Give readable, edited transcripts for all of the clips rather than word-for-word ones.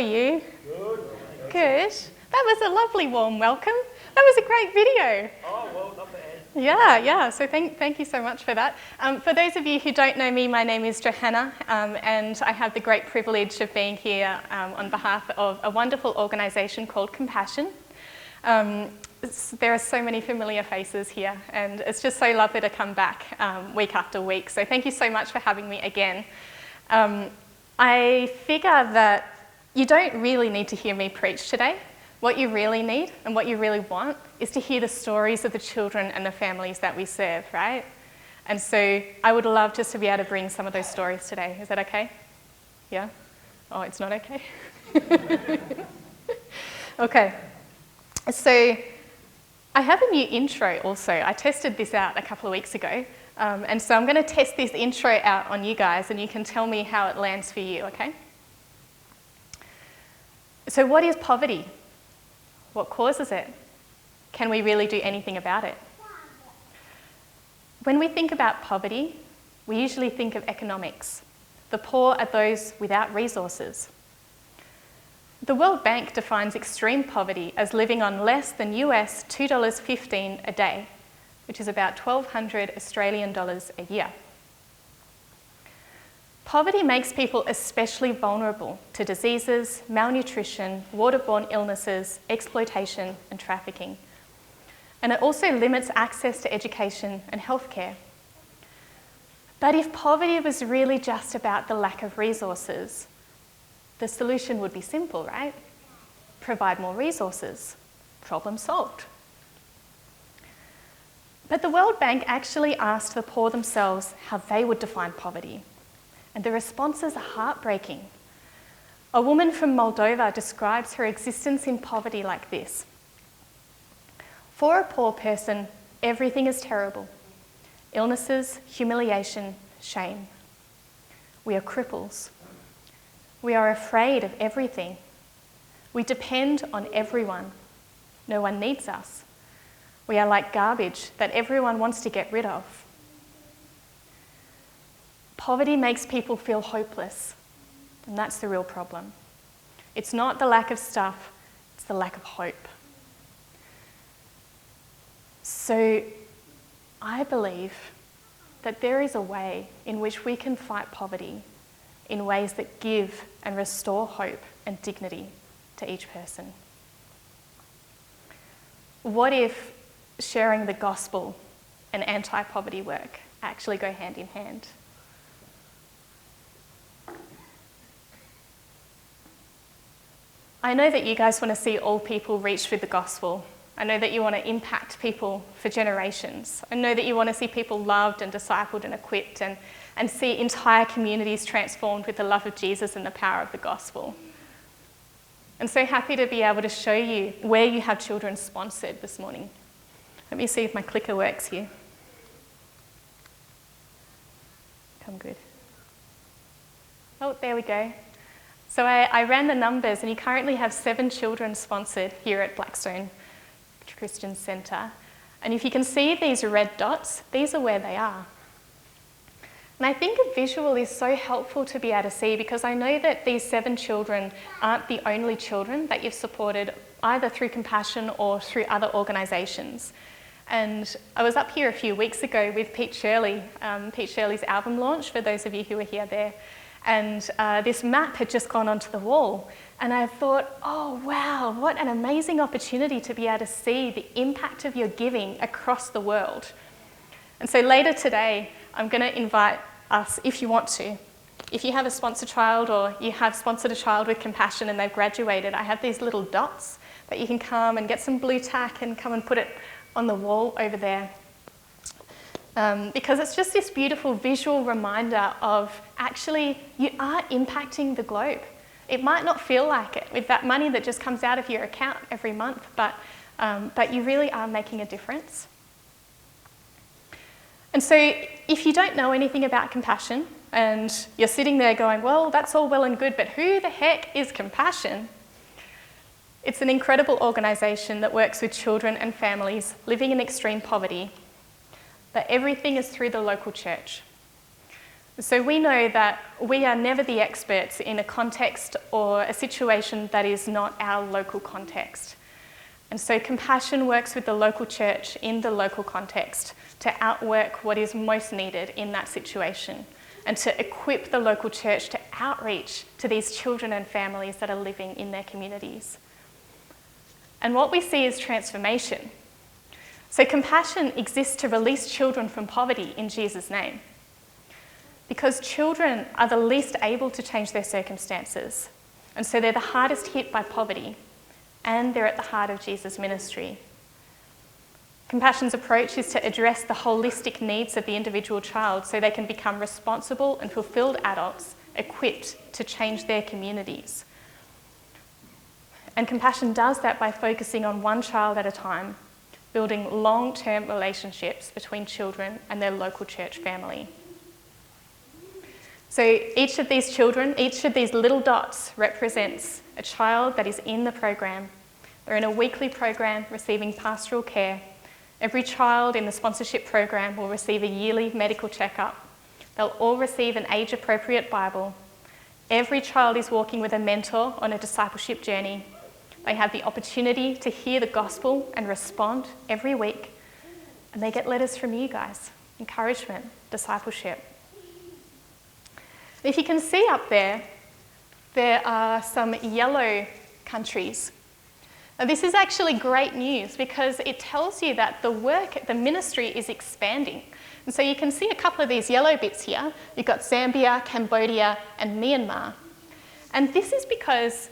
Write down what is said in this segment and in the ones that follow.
are you? Good. Good. That was a lovely warm welcome. That was a great video. Oh, well, not bad. Yeah. So thank you so much for that. For those of you who don't know me, my name is Johanna, and I have the great privilege of being here on behalf of a wonderful organisation called Compassion. There are so many familiar faces here, and it's just so lovely to come back week after week. So thank you so much for having me again. I figure that you don't really need to hear me preach today. What you really need and what you really want is to hear the stories of the children and the families that we serve, right? And so I would love just to be able to bring some of those stories today. Is that okay? Yeah? Oh, it's not okay? Okay. So I have a new intro also. I tested this out a couple of weeks ago. And so I'm going to test this intro out on you guys, and you can tell me how it lands for you, okay? So what is poverty? What causes it? Can we really do anything about it? When we think about poverty, we usually think of economics. The poor are those without resources. The World Bank defines extreme poverty as living on less than US $2.15 a day, which is about 1,200 Australian dollars a year. Poverty makes people especially vulnerable to diseases, malnutrition, waterborne illnesses, exploitation and trafficking. And it also limits access to education and healthcare. But if poverty was really just about the lack of resources, the solution would be simple, right? Provide more resources. Problem solved. But the World Bank actually asked the poor themselves how they would define poverty. And the responses are heartbreaking. A woman from Moldova describes her existence in poverty like this. For a poor person, everything is terrible. Illnesses, humiliation, shame. We are cripples. We are afraid of everything. We depend on everyone. No one needs us. We are like garbage that everyone wants to get rid of. Poverty makes people feel hopeless, and that's the real problem. It's not the lack of stuff, it's the lack of hope. So I believe that there is a way in which we can fight poverty in ways that give and restore hope and dignity to each person. What if sharing the gospel and anti-poverty work actually go hand in hand? I know that you guys want to see all people reached with the gospel. I know that you want to impact people for generations. I know that you want to see people loved and discipled and equipped and see entire communities transformed with the love of Jesus and the power of the gospel. I'm so happy to be able to show you where you have children sponsored this morning. Let me see if my clicker works here. Come good. Oh, there we go. So I ran the numbers, and you currently have 7 children sponsored here at Blackstone Christian Centre. And if you can see these red dots, these are where they are. And I think a visual is so helpful to be able to see, because I know that these 7 children aren't the only children that you've supported either through Compassion or through other organisations. And I was up here a few weeks ago with Pete Shirley, Pete Shirley's album launch, for those of you who were here there. And this map had just gone onto the wall. And I thought, oh wow, what an amazing opportunity to be able to see the impact of your giving across the world. And so later today, I'm going to invite us, if you want to, if you have a sponsored child or you have sponsored a child with Compassion and they've graduated, I have these little dots that you can come and get some blue tack and come and put it on the wall over there. Because it's just this beautiful visual reminder of actually you are impacting the globe. It might not feel like it with that money that just comes out of your account every month, but you really are making a difference. And so if you don't know anything about Compassion and you're sitting there going, well, that's all well and good, but who the heck is Compassion? It's an incredible organisation that works with children and families living in extreme poverty, but everything is through the local church. So we know that we are never the experts in a context or a situation that is not our local context. And so Compassion works with the local church in the local context to outwork what is most needed in that situation and to equip the local church to outreach to these children and families that are living in their communities. And what we see is transformation. So Compassion exists to release children from poverty in Jesus' name. Because children are the least able to change their circumstances. And so they're the hardest hit by poverty. And they're at the heart of Jesus' ministry. Compassion's approach is to address the holistic needs of the individual child so they can become responsible and fulfilled adults equipped to change their communities. And Compassion does that by focusing on one child at a time, building long-term relationships between children and their local church family. So each of these children, each of these little dots represents a child that is in the program. They're in a weekly program receiving pastoral care. Every child in the sponsorship program will receive a yearly medical checkup. They'll all receive an age-appropriate Bible. Every child is walking with a mentor on a discipleship journey. They have the opportunity to hear the gospel and respond every week. And they get letters from you guys, encouragement, discipleship. If you can see up there, there are some yellow countries. Now, this is actually great news because it tells you that the ministry is expanding. And so you can see a couple of these yellow bits here. You've got Zambia, Cambodia, and Myanmar. And this is because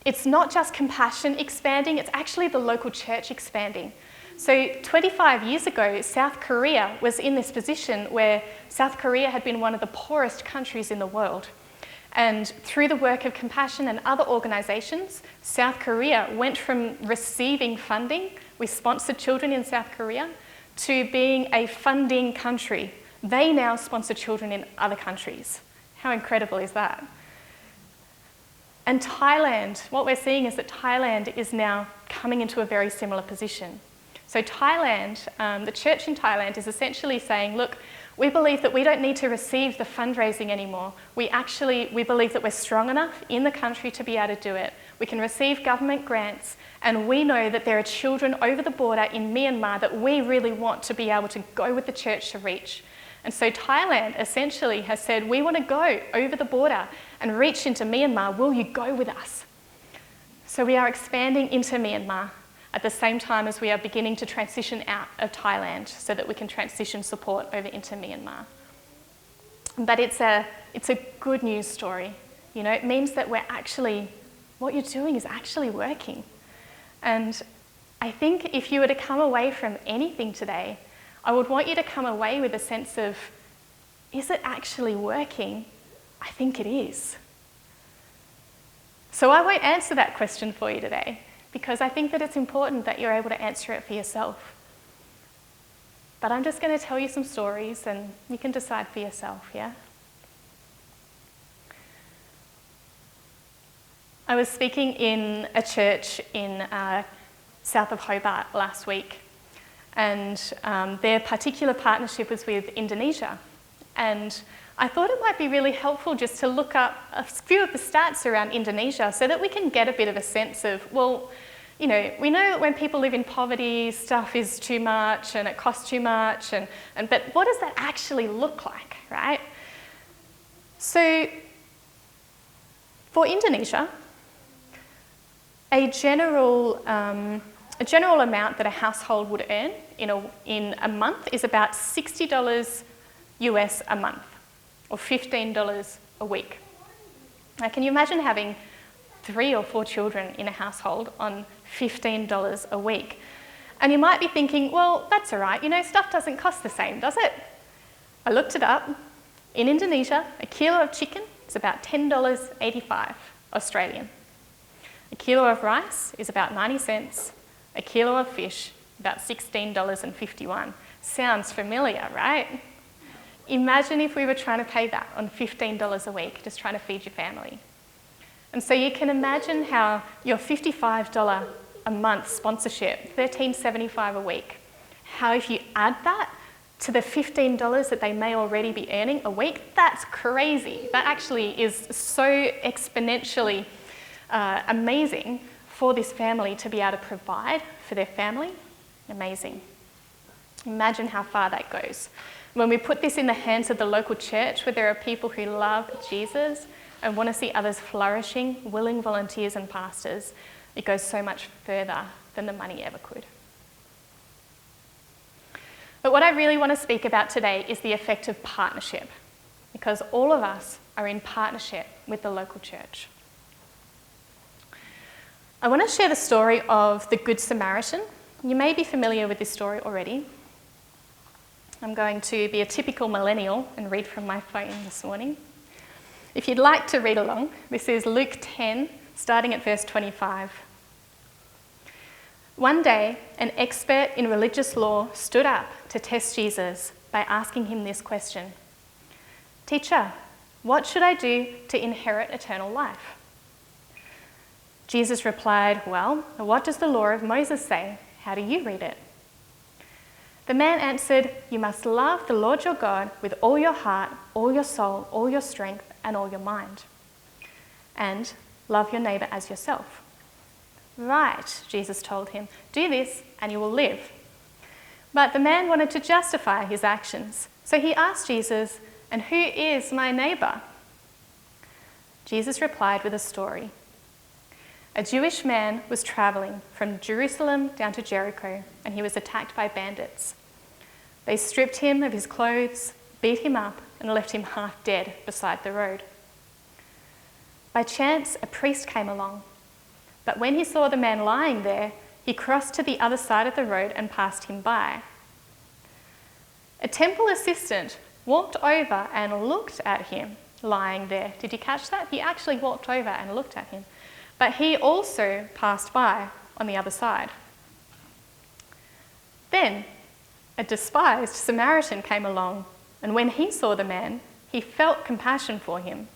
it's not just Compassion expanding, it's actually the local church expanding. So 25 years ago, South Korea was in this position where South Korea had been one of the poorest countries in the world. And through the work of Compassion and other organisations, South Korea went from receiving funding, we sponsored children in South Korea, to being a funding country. They now sponsor children in other countries. How incredible is that? And Thailand, what we're seeing is that Thailand is now coming into a very similar position. So Thailand, the church in Thailand is essentially saying, look, we believe that we don't need to receive the fundraising anymore. We believe that we're strong enough in the country to be able to do it. We can receive government grants, and we know that there are children over the border in Myanmar that we really want to be able to go with the church to reach. And so Thailand essentially has said, we want to go over the border and reach into Myanmar. Will you go with us? So we are expanding into Myanmar at the same time as we are beginning to transition out of Thailand so that we can transition support over into Myanmar. But it's a good news story. You know, it means that what you're doing is actually working. And I think if you were to come away from anything today, I would want you to come away with a sense of, is it actually working? I think it is. So I won't answer that question for you today, because I think that it's important that you're able to answer it for yourself. But I'm just going to tell you some stories and you can decide for yourself, yeah? I was speaking in a church in south of Hobart last week, and their particular partnership was with Indonesia. And I thought it might be really helpful just to look up a few of the stats around Indonesia so that we can get a bit of a sense of, well, you know, we know that when people live in poverty, stuff is too much and it costs too much, but what does that actually look like, right? So for Indonesia, a general amount that a household would earn in a month is about $60 US a month, or $15 a week. Now, can you imagine having 3 or 4 children in a household on $15 a week? And you might be thinking, well, that's all right, you know, stuff doesn't cost the same, does it? I looked it up. In Indonesia, a kilo of chicken is about $10.85 Australian. A kilo of rice is about 90 cents. A kilo of fish, about $16.51. Sounds familiar, right? Imagine if we were trying to pay that on $15 a week, just trying to feed your family. And so you can imagine how your $55 a month sponsorship, $13.75 a week, how if you add that to the $15 that they may already be earning a week, that's crazy. That actually is so exponentially amazing for this family to be able to provide for their family. Amazing. Imagine how far that goes. When we put this in the hands of the local church, where there are people who love Jesus and want to see others flourishing, willing volunteers and pastors, it goes so much further than the money ever could. But what I really want to speak about today is the effect of partnership, because all of us are in partnership with the local church. I want to share the story of the Good Samaritan. You may be familiar with this story already. I'm going to be a typical millennial and read from my phone this morning. If you'd like to read along, this is Luke 10, starting at verse 25. One day, an expert in religious law stood up to test Jesus by asking him this question: "Teacher, what should I do to inherit eternal life?" Jesus replied, "Well, what does the law of Moses say? How do you read it?" The man answered, "You must love the Lord your God with all your heart, all your soul, all your strength, and all your mind. And love your neighbour as yourself." "Right," Jesus told him, "do this and you will live." But the man wanted to justify his actions. So he asked Jesus, "And who is my neighbour?" Jesus replied with a story. A Jewish man was travelling from Jerusalem down to Jericho, and he was attacked by bandits. They stripped him of his clothes, beat him up, and left him half dead beside the road. By chance, a priest came along, but when he saw the man lying there, he crossed to the other side of the road and passed him by. A temple assistant walked over and looked at him lying there. Did you catch that? He actually walked over and looked at him. But he also passed by on the other side. Then a despised Samaritan came along, and when he saw the man, he felt compassion for him.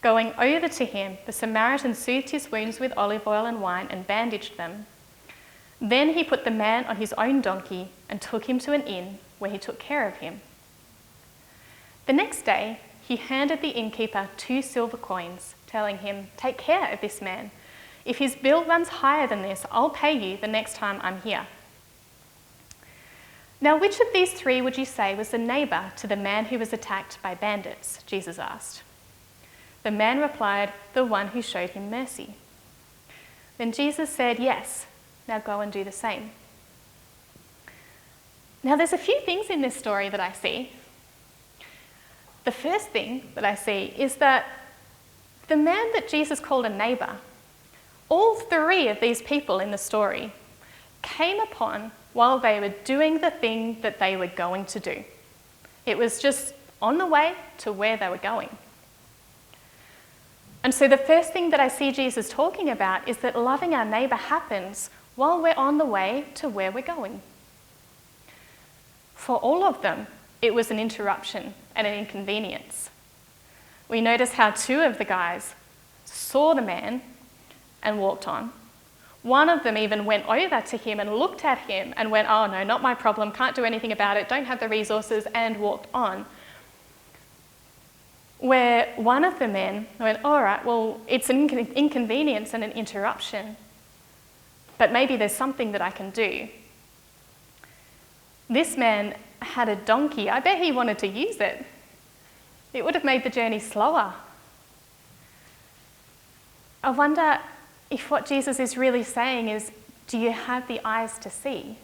Going over to him, the Samaritan soothed his wounds with olive oil and wine and bandaged them. Then he put the man on his own donkey and took him to an inn where he took care of him. The next day, he handed the innkeeper 2 silver coins, telling him, "Take care of this man. If his bill runs higher than this, I'll pay you the next time I'm here." Now, which of these 3 would you say was the neighbour to the man who was attacked by bandits? Jesus asked. The man replied, "The one who showed him mercy." Then Jesus said, "Yes, now go and do the same." Now, there's a few things in this story that I see. The first thing that I see is that the man that Jesus called a neighbour, all 3 of these people in the story came upon while they were doing the thing that they were going to do. It was just on the way to where they were going. And so the first thing that I see Jesus talking about is that loving our neighbour happens while we're on the way to where we're going. For all of them, it was an interruption and an inconvenience. We notice how 2 of the guys saw the man and walked on. One of them even went over to him and looked at him and went, "Oh no, not my problem, can't do anything about it, don't have the resources," and walked on. Where one of the men went, "All right, well, it's an inconvenience and an interruption, but maybe there's something that I can do." This man had a donkey. I bet he wanted to use it. It would have made the journey slower. I wonder if what Jesus is really saying is, do you have the eyes to see?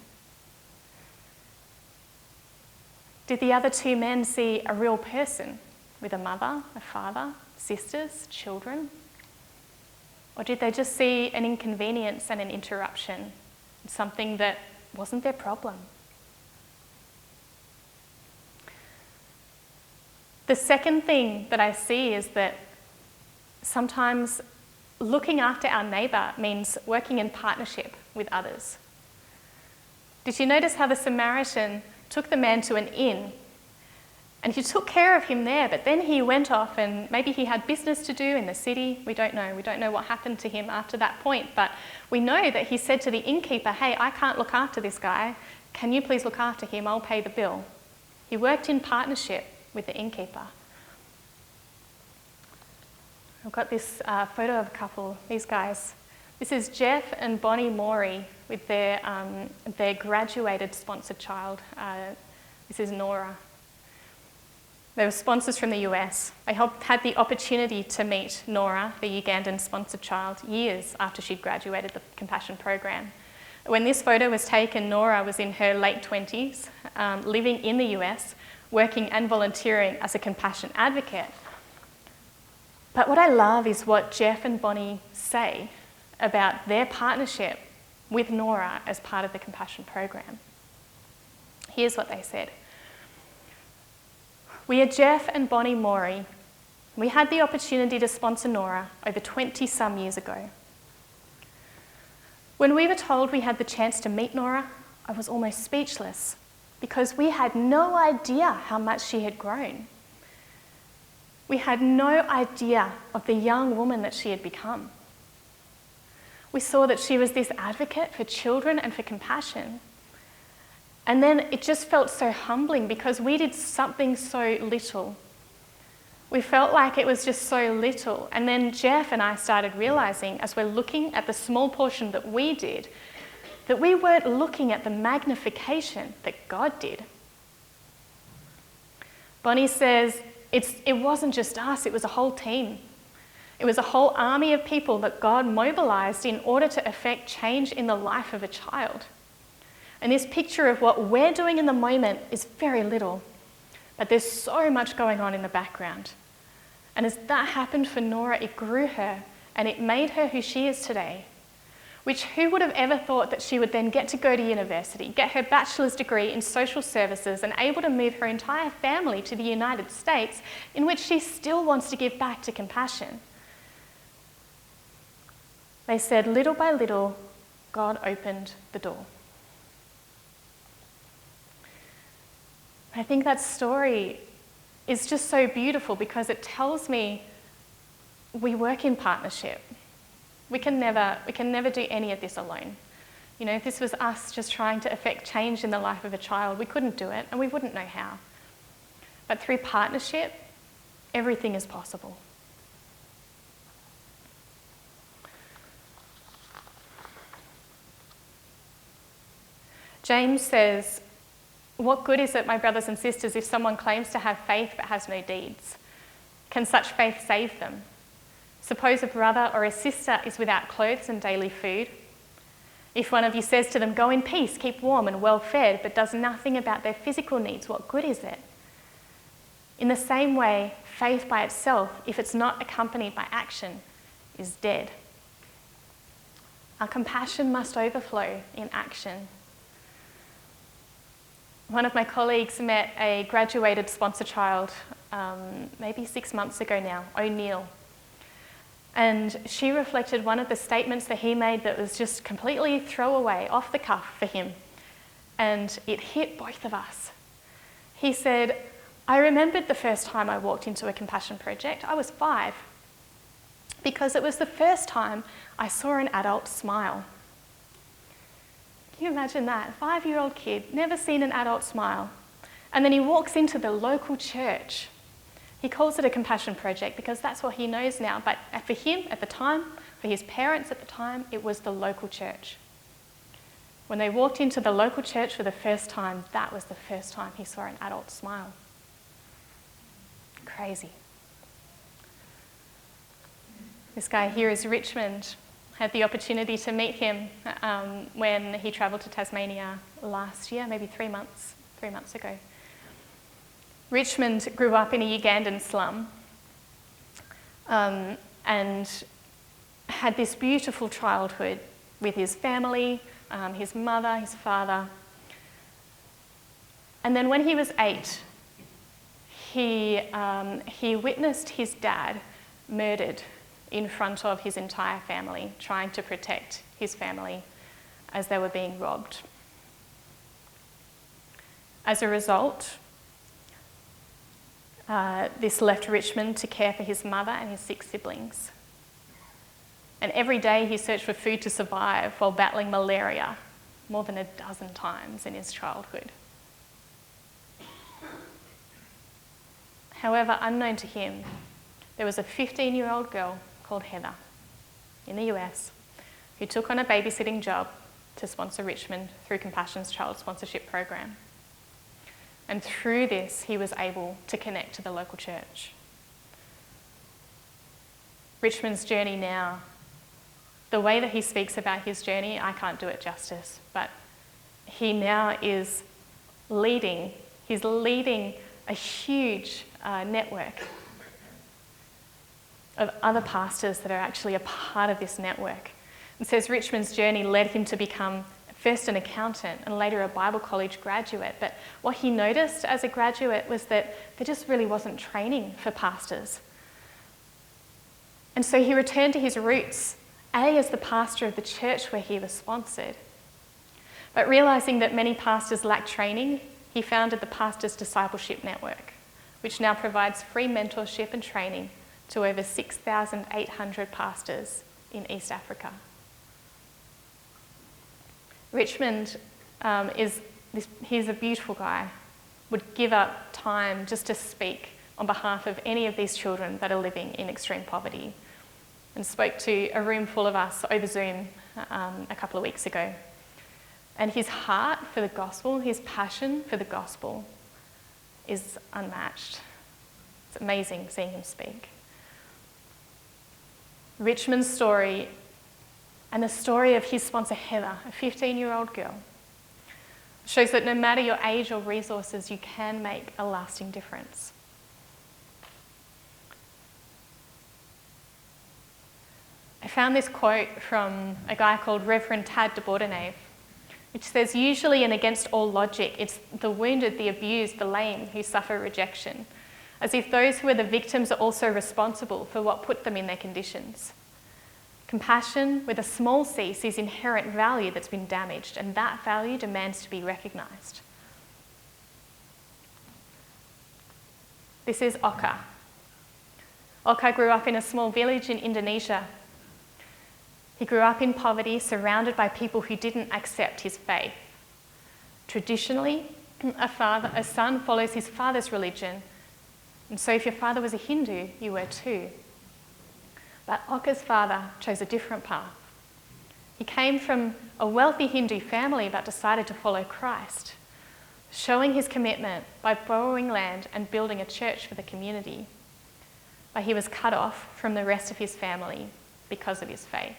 Did the other 2 men see a real person with a mother, a father, sisters, children? Or did they just see an inconvenience and an interruption, something that wasn't their problem? The second thing that I see is that sometimes looking after our neighbour means working in partnership with others. Did you notice how the Samaritan took the man to an inn and he took care of him there, but then he went off and maybe he had business to do in the city? We don't know. We don't know what happened to him after that point, but we know that he said to the innkeeper, "Hey, I can't look after this guy. Can you please look after him? I'll pay the bill." He worked in partnership with the innkeeper. I've got this photo of a couple, these guys. This is Jeff and Bonnie Morey with their graduated sponsored child. This is Nora. They were sponsors from the US. I had the opportunity to meet Nora, the Ugandan sponsored child, years after she'd graduated the Compassion program. When this photo was taken, Nora was in her late 20s, living in the US, working and volunteering as a compassion advocate. But what I love is what Jeff and Bonnie say about their partnership with Nora as part of the Compassion program. Here's what they said. We are Jeff and Bonnie Morey. We had the opportunity to sponsor Nora over 20-some years ago. When we were told we had the chance to meet Nora, I was almost speechless because we had no idea how much she had grown. We had no idea of the young woman that she had become. We saw that she was this advocate for children and for compassion. And then it just felt so humbling because we did something so little. We felt like it was just so little. And then Jeff and I started realising, as we're looking at the small portion that we did, that we weren't looking at the magnification that God did. Bonnie says, it wasn't just us, it was a whole team. It was a whole army of people that God mobilised in order to effect change in the life of a child. And this picture of what we're doing in the moment is very little, but there's so much going on in the background. And as that happened for Nora, it grew her and it made her who she is today, which who would have ever thought that she would then get to go to university, get her bachelor's degree in social services and able to move her entire family to the United States, in which she still wants to give back to compassion. They said, little by little, God opened the door. I think that story is just so beautiful because it tells me we work in partnership. We can never do any of this alone. You know, if this was us just trying to effect change in the life of a child, we couldn't do it and we wouldn't know how. But through partnership, everything is possible. James says, what good is it, my brothers and sisters, if someone claims to have faith but has no deeds? Can such faith save them? Suppose a brother or a sister is without clothes and daily food. If one of you says to them, go in peace, keep warm and well fed, but does nothing about their physical needs, what good is it? In the same way, faith by itself, if it's not accompanied by action, is dead. Our compassion must overflow in action. One of my colleagues met a graduated sponsor child maybe 6 months ago now, O'Neill. And she reflected one of the statements that he made that was just completely throwaway, off the cuff for him. And it hit both of us. He said, I remembered the first time I walked into a compassion project. I was 5. Because it was the first time I saw an adult smile. Can you imagine that? 5-year-old kid, never seen an adult smile. And then he walks into the local church. He calls it a compassion project because that's what he knows now. But for him at the time, for his parents at the time, it was the local church. When they walked into the local church for the first time, that was the first time he saw an adult smile. Crazy. This guy here is Richmond. Had the opportunity to meet him when he travelled to Tasmania last year, maybe 3 months ago. Richmond grew up in a Ugandan slum and had this beautiful childhood with his family, his mother, his father. And then when he was 8, he witnessed his dad murdered in front of his entire family, trying to protect his family as they were being robbed. As a result, this left Richmond to care for his mother and his 6 siblings. And every day he searched for food to survive while battling malaria more than a dozen times in his childhood. However, unknown to him, there was a 15-year-old girl called Heather in the US who took on a babysitting job to sponsor Richmond through Compassion's child sponsorship program. And through this, he was able to connect to the local church. Richmond's journey now, the way that he speaks about his journey, I can't do it justice, but he now is leading a huge network of other pastors that are actually a part of this network. It says Richmond's journey led him to become first an accountant and later a Bible college graduate. But what he noticed as a graduate was that there just really wasn't training for pastors. And so he returned to his roots, as the pastor of the church where he was sponsored. But realising that many pastors lack training, he founded the Pastors Discipleship Network, which now provides free mentorship and training to over 6,800 pastors in East Africa. Richmond he's a beautiful guy, would give up time just to speak on behalf of any of these children that are living in extreme poverty, and spoke to a room full of us over Zoom a couple of weeks ago. And his heart for the gospel, his passion for the gospel is unmatched. It's amazing seeing him speak. Richmond's story and the story of his sponsor Heather, a 15-year-old girl, shows that no matter your age or resources, you can make a lasting difference. I found this quote from a guy called Reverend Tad de Bordenave, which says, "Usually and against all logic, it's the wounded, the abused, the lame who suffer rejection, as if those who are the victims are also responsible for what put them in their conditions. Compassion with a small c sees inherent value that's been damaged, and that value demands to be recognised." This is Oka. Oka grew up in a small village in Indonesia. He grew up in poverty, surrounded by people who didn't accept his faith. Traditionally, a son follows his father's religion, and so if your father was a Hindu, you were too. But Oka's father chose a different path. He came from a wealthy Hindu family but decided to follow Christ, showing his commitment by borrowing land and building a church for the community. But he was cut off from the rest of his family because of his faith.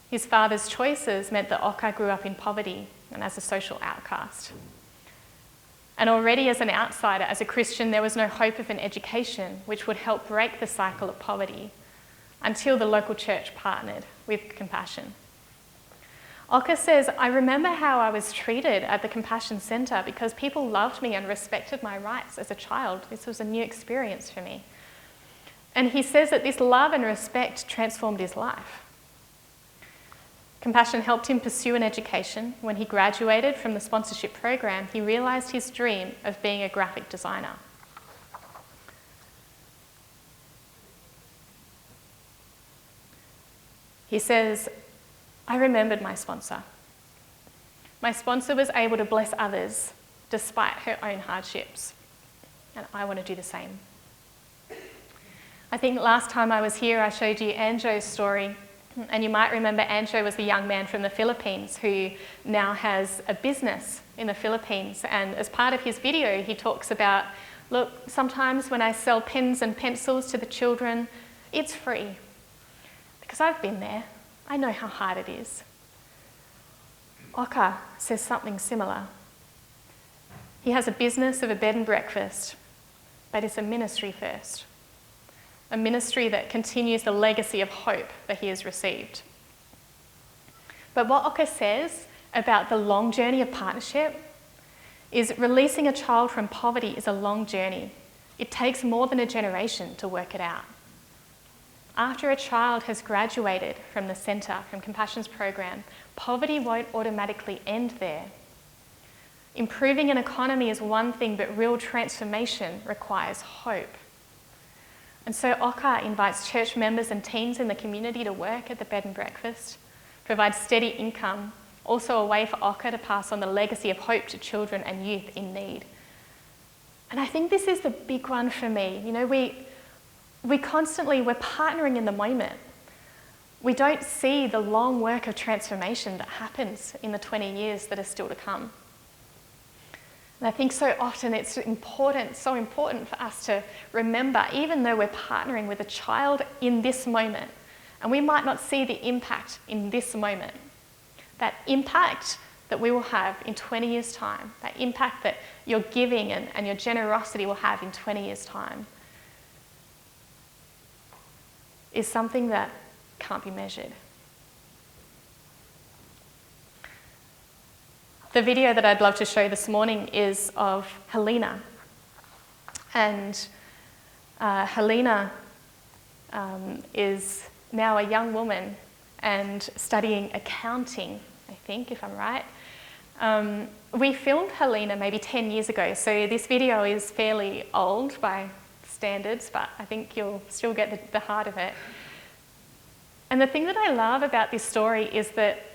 His father's choices meant that Oka grew up in poverty and as a social outcast. And already as an outsider, as a Christian, there was no hope of an education which would help break the cycle of poverty until the local church partnered with Compassion. Oka says, "I remember how I was treated at the Compassion Centre because people loved me and respected my rights as a child. This was a new experience for me." And he says that this love and respect transformed his life. Compassion helped him pursue an education. When he graduated from the sponsorship program, he realised his dream of being a graphic designer. He says, "I remembered my sponsor. My sponsor was able to bless others despite her own hardships, and I want to do the same." I think last time I was here, I showed you Anjo's story. And you might remember Anjo was the young man from the Philippines who now has a business in the Philippines. And as part of his video, he talks about, look, sometimes when I sell pens and pencils to the children, it's free. Because I've been there. I know how hard it is. Oka says something similar. He has a business of a bed and breakfast, but it's a ministry first. A ministry that continues the legacy of hope that he has received. But what Oka says about the long journey of partnership is releasing a child from poverty is a long journey. It takes more than a generation to work it out. After a child has graduated from the centre, from Compassion's program, poverty won't automatically end there. Improving an economy is one thing, but real transformation requires hope. And so Oka invites church members and teens in the community to work at the bed and breakfast, provides steady income, also a way for Oka to pass on the legacy of hope to children and youth in need. And I think this is the big one for me. You know, we're partnering in the moment. We don't see the long work of transformation that happens in the 20 years that are still to come. And I think so often it's so important for us to remember, even though we're partnering with a child in this moment, and we might not see the impact in this moment, that impact that we will have in 20 years' time, that impact that your giving and your generosity will have in 20 years' time, is something that can't be measured. The video that I'd love to show this morning is of Helena. And Helena is now a young woman and studying accounting, I think, if I'm right. We filmed Helena maybe 10 years ago, so this video is fairly old by standards, but I think you'll still get the heart of it. And the thing that I love about this story is that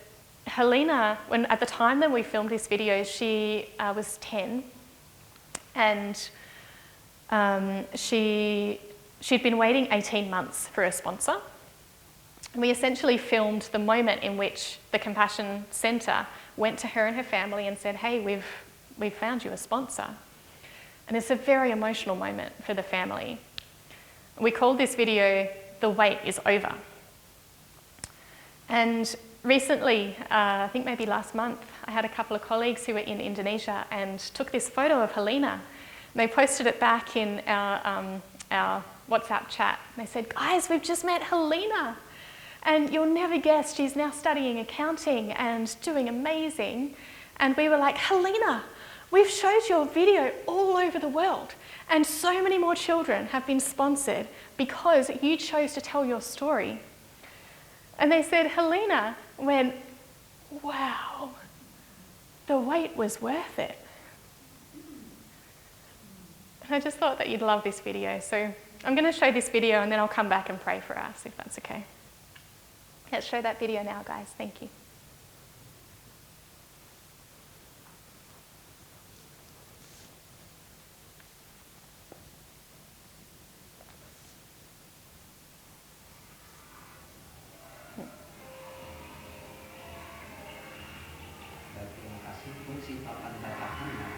Helena, at the time that we filmed this video, she was 10, and she'd been waiting 18 months for a sponsor. And we essentially filmed the moment in which the Compassion Centre went to her and her family and said, hey, we've found you a sponsor. And it's a very emotional moment for the family. We called this video, "The Wait is Over." And recently, I think maybe last month, I had a couple of colleagues who were in Indonesia and took this photo of Helena. They posted it back in our WhatsApp chat. They said, guys, we've just met Helena. And you'll never guess, she's now studying accounting and doing amazing. And we were like, Helena, we've showed your video all over the world. And so many more children have been sponsored because you chose to tell your story. And they said, Helena went, wow, the wait was worth it. And I just thought that you'd love this video. So I'm going to show this video and then I'll come back and pray for us, if that's okay. Let's show that video now, guys. Thank you. Fungsi papan batasannya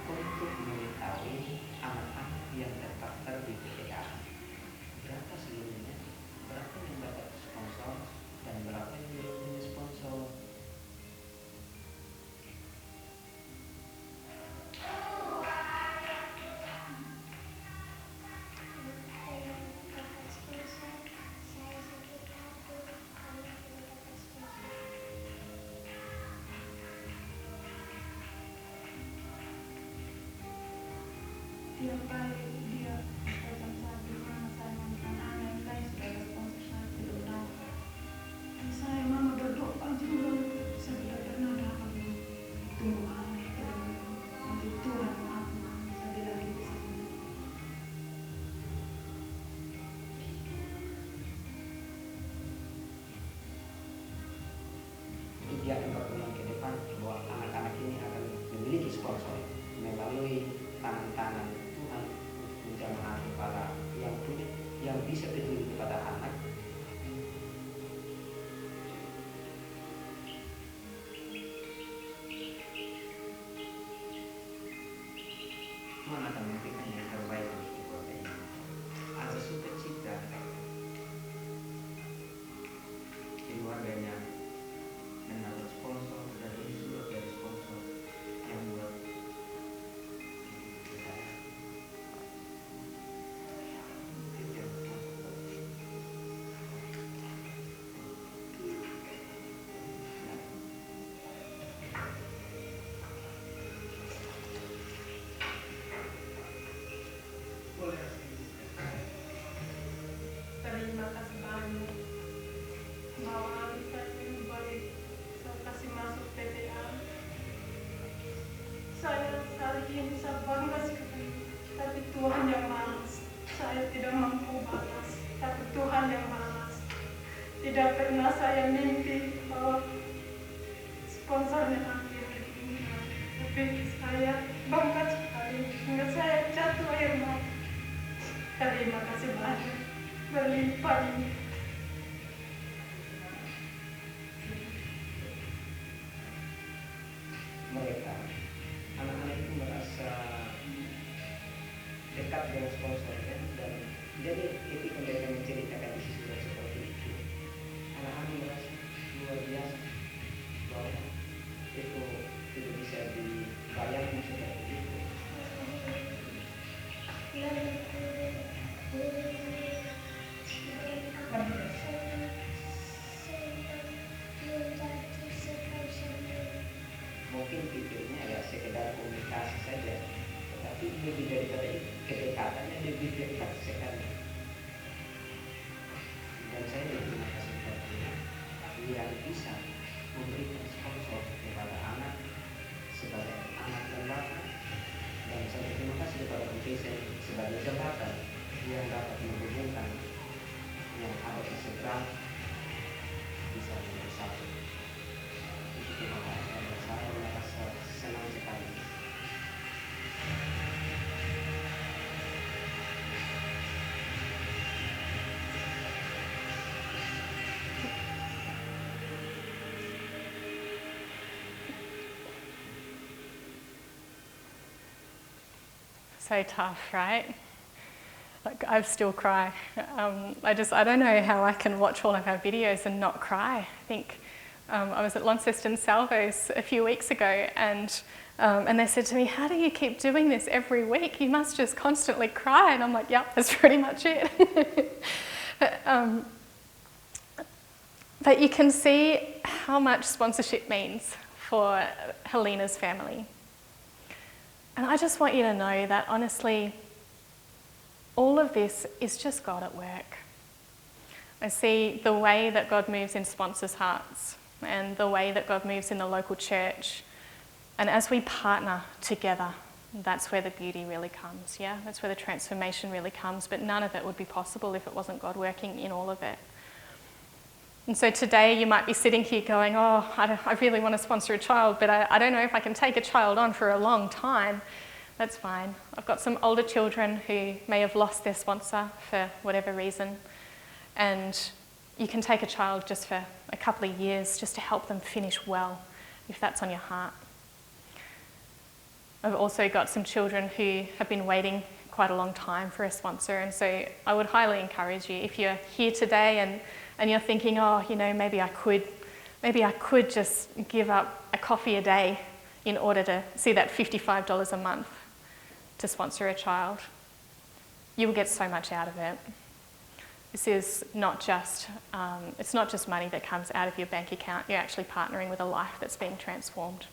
untuk mengetahui anak-anak yang terdaftar di PPA. Berapa seluruhnya, berapa yang dapat sponsor, dan berapa yang belum sponsor. Tiap kali dia macam saat di mana saya menemukan anak yang lain sudah ada sponsor saya tidak dapat. Dan saya mama berdoa juga, saya tidak pernah dapat tunggu anak terus. Nanti Tuhan maaf, saya tidak bisa. Itu dia akan berkembang ke depan bahwa anak-anak ini akan memiliki sponsor melalui tangan-tangan Tuhan menjamah para yang punya, yang bisa peduli kepada anak. Tuhan akan memberikan yang terbaik untuk keluarga ini. Ada sukacita keluarganya mendapat sponsor dari surat dari sponsor yang buat Terima kasih banyak. Bahwa saya ini balik, saya kasih masuk PPA. Saya hari ini saya bangga sekali, tapi Tuhan yang malas. Saya tidak mampu balas, tapi Tuhan yang malas. Tidak pernah saya mimpi bahwa sponsornya hadir di dunia. Tapi saya bangga sekali. Nggak saya jatuh air mata. Terima kasih banyak. Berlimpah ini. Mereka, anak-anak itu merasa dekat dengan sponsornya, dan jadi ketika mereka menceritakan isi surat seperti itu, anak-anak merasa luar biasa bahwa itu tidak bisa dibayangkan seperti itu. Mungkin pikirnya ya sekedar komunikasi saja, tetapi lebih daripada itu, kedekatannya lebih dekat sekali. Dan saya berterima kasih kepada Tuhan yang bisa memberikan sponsor kepada anak sebagai anak dan bapak, dan saya berterima kasih kepada Tuhan sebagai jembatan yang dapat menghubungkan yang ada di seberang bisa menjadi satu. Itu terima kasih, dan saya merasa senang sekali. So tough, right? Like, I still cry. I don't know how I can watch all of our videos and not cry. I think I was at Launceston Salvos a few weeks ago, and they said to me, "How do you keep doing this every week? You must just constantly cry." And I'm like, "Yep, that's pretty much it." But you can see how much sponsorship means for Helena's family. And I just want you to know that, honestly, all of this is just God at work. I see the way that God moves in sponsors' hearts and the way that God moves in the local church. And as we partner together, that's where the beauty really comes, yeah? That's where the transformation really comes. But none of it would be possible if it wasn't God working in all of it. And so today you might be sitting here going, "Oh, I really want to sponsor a child, but I don't know if I can take a child on for a long time." That's fine. I've got some older children who may have lost their sponsor for whatever reason, and you can take a child just for a couple of years just to help them finish well, if that's on your heart. I've also got some children who have been waiting quite a long time for a sponsor, and so I would highly encourage you, if you're here today and you're thinking, "Oh, you know, maybe I could just give up a coffee a day in order to see that $55 a month to sponsor a child," you will get so much out of it. This is not just, it's not just money that comes out of your bank account. You're actually partnering with a life that's being transformed.